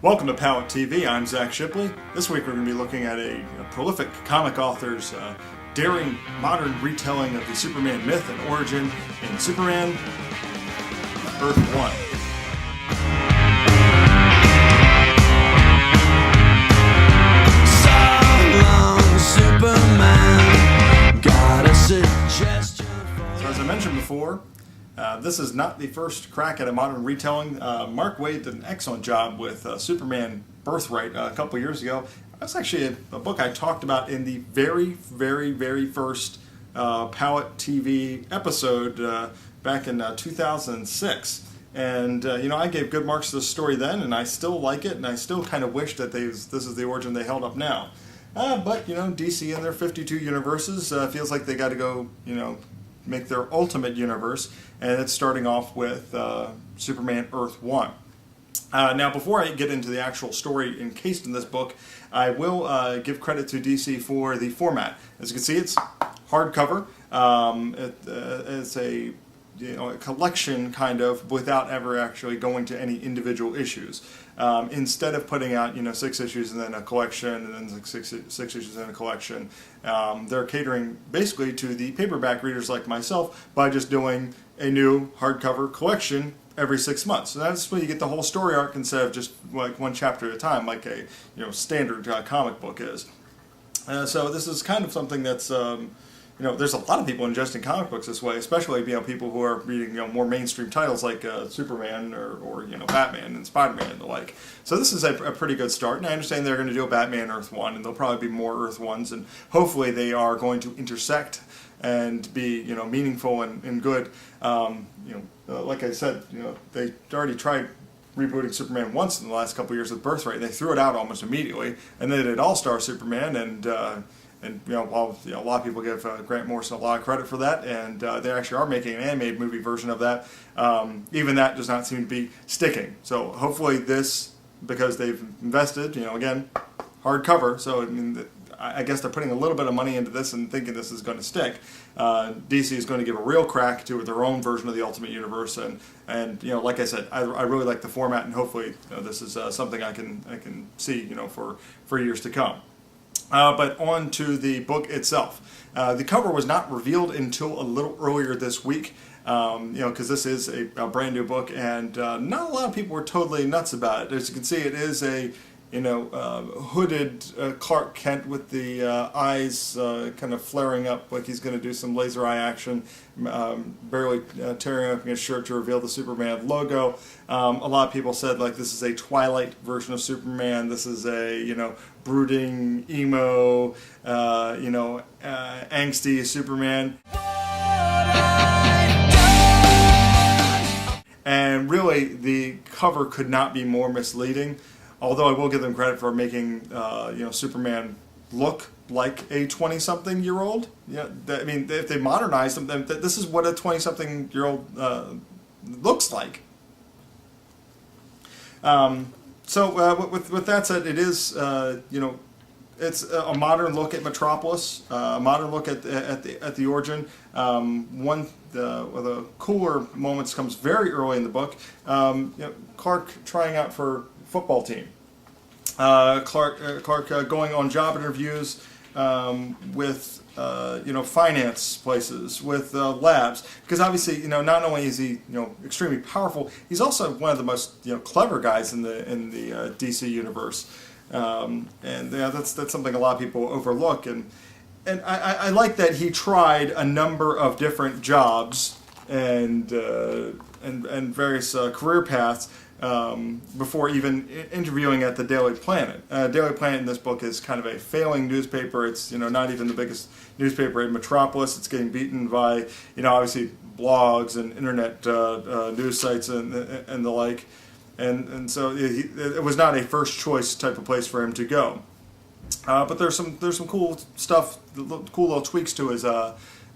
Welcome to Palette TV. I'm Zach Shipley. This week we're going to be looking at a prolific comic author's daring modern retelling of the Superman myth and origin in Superman Earth 1. So as I mentioned before, this is not the first crack at a modern retelling. Mark Waid did an excellent job with Superman Birthright a couple years ago. That's actually a book I talked about in the very first Palette TV episode back in 2006. And I gave good marks to the story then, and I still like it, and I still kind of wish that this is the origin they held up now. But DC and their 52 universes feels like they got to go, make their ultimate universe, and it's starting off with Superman Earth 1. Now, before I get into the actual story encased in this book, I will give credit to DC for the format. As you can see, it's hardcover. It's a collection kind of without ever actually going to any individual issues. Instead of putting out 6 issues and then a collection and then six issues and a collection, they're catering basically to the paperback readers like myself by just doing a new hardcover collection every 6 months. So that's when you get the whole story arc instead of just like one chapter at a time, like a standard comic book is. So this is kind of something that's there's a lot of people ingesting comic books this way, especially people who are reading more mainstream titles like Superman or Batman and Spider-Man and the like. So this is a pretty good start, and I understand they're going to do a Batman Earth 1, and there'll probably be more Earth 1s, and hopefully they are going to intersect and be meaningful and good. Like I said, they already tried rebooting Superman once in the last couple of years with Birthright. They threw it out almost immediately, and they did All-Star Superman, and while a lot of people give Grant Morrison a lot of credit for that, and they actually are making an animated movie version of that, even that does not seem to be sticking. So hopefully this, because they've invested, again, hardcover, so I guess they're putting a little bit of money into this and thinking this is going to stick. DC is going to give a real crack to their own version of the Ultimate Universe, and like I said, I really like the format, and hopefully this is something I can see for years to come. But on to the book itself. The cover was not revealed until a little earlier this week, because this is a brand new book, and not a lot of people were totally nuts about it. As you can see, it is a hooded Clark Kent with the eyes kind of flaring up like he's going to do some laser eye action, barely tearing up his shirt to reveal the Superman logo. A lot of people said this is a Twilight version of Superman. This is a brooding emo, angsty Superman. And really, the cover could not be more misleading. Although I will give them credit for making Superman look like a 20-something-year-old. If they modernized him, then this is what a 20-something-year-old looks like. So with that said, it is it's a modern look at Metropolis, a modern look at the origin. One of the cooler moments comes very early in the book. Clark trying out for football team. Clark going on job interviews with finance places, with labs, because obviously not only is he extremely powerful, he's also one of the most clever guys in the DC universe, and that's something a lot of people overlook, and I like that he tried a number of different jobs and various career paths before even interviewing at the Daily Planet. Daily Planet in this book is kind of a failing newspaper. It's not even the biggest newspaper in Metropolis. It's getting beaten by obviously blogs and internet news sites and the like, and so it was not a first choice type of place for him to go. But there's some cool stuff, cool little tweaks to his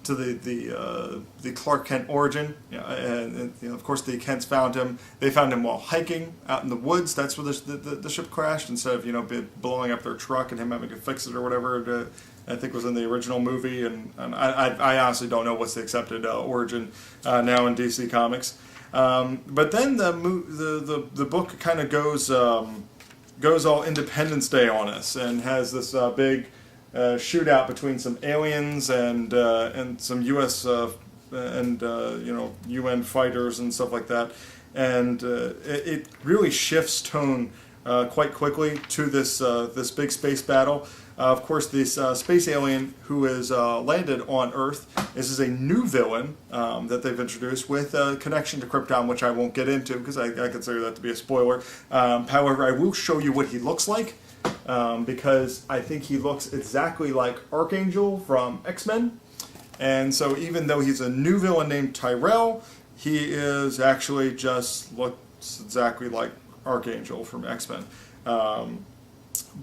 to the Clark Kent origin, and of course the Kents found him. They found him while hiking out in the woods. That's where the ship crashed, instead of blowing up their truck and him having to fix it or whatever. I think was in the original movie, and I honestly don't know what's the accepted origin now in DC Comics. But then the book kind of goes goes all Independence Day on us and has this big shootout between some aliens and some U.S. UN fighters and stuff like that, and it really shifts tone quite quickly to this big space battle. Of course, this space alien who is landed on Earth. This is a new villain that they've introduced with a connection to Krypton, which I won't get into because I consider that to be a spoiler. However, I will show you what he looks like because I think he looks exactly like Archangel from X-Men. And so even though he's a new villain named Tyrell, he is actually just looks exactly like Archangel from X-Men.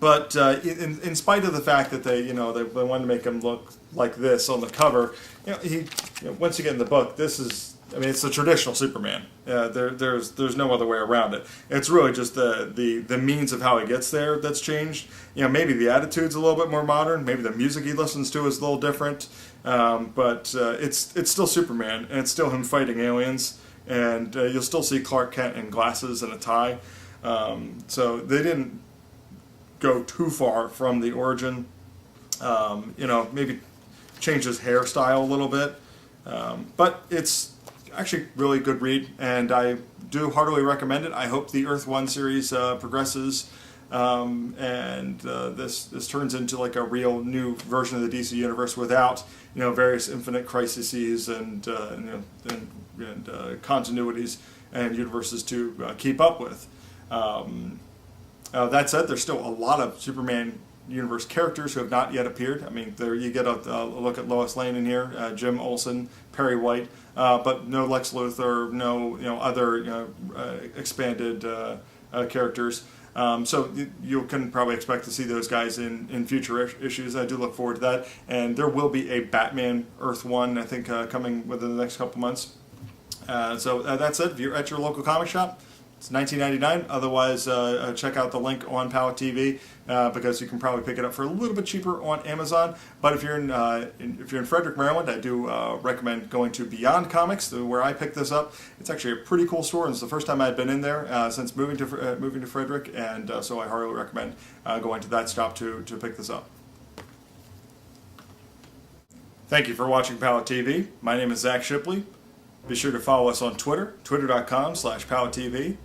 But in spite of the fact that they wanted to make him look like this on the cover, once you get in the book, this is, I mean, it's the traditional Superman. There's no other way around it. It's really just the means of how he gets there that's changed. Maybe the attitude's a little bit more modern. Maybe the music he listens to is a little different. But it's still Superman, and it's still him fighting aliens. And you'll still see Clark Kent in glasses and a tie. So they didn't go too far from the origin. Maybe change his hairstyle a little bit. But it's actually really good read, and I do heartily recommend it. I hope the Earth 1 series progresses, and this turns into like a real new version of the DC universe without various infinite crises and continuities and universes to keep up with. That said, there's still a lot of Superman universe characters who have not yet appeared. I mean, there you get a look at Lois Lane in here, Jim Olsen, Perry White, but no Lex Luthor, no other expanded characters. So you can probably expect to see those guys in future issues. I do look forward to that, and there will be a Batman Earth 1, I think, coming within the next couple months. So that said, if you're at your local comic shop, it's $19.99. Otherwise, check out the link on Palette TV because you can probably pick it up for a little bit cheaper on Amazon. But if you're in Frederick, Maryland, I do recommend going to Beyond Comics, where I picked this up. It's actually a pretty cool store, and it's the first time I've been in there since moving to Frederick, and so I heartily recommend going to that stop to pick this up. Thank you for watching Palette TV. My name is Zach Shipley. Be sure to follow us on Twitter, twitter.com/PaletteTV.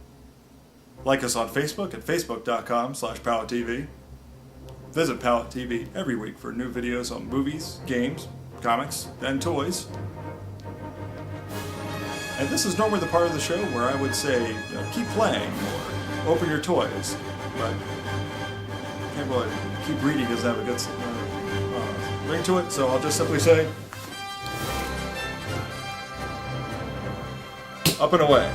Like us on Facebook at facebook.com/PaletteTV. Visit Palette TV every week for new videos on movies, games, comics, and toys. And this is normally the part of the show where I would say, keep playing or open your toys. But I can't really keep reading doesn't have a good ring to it, so I'll just simply say, up and away.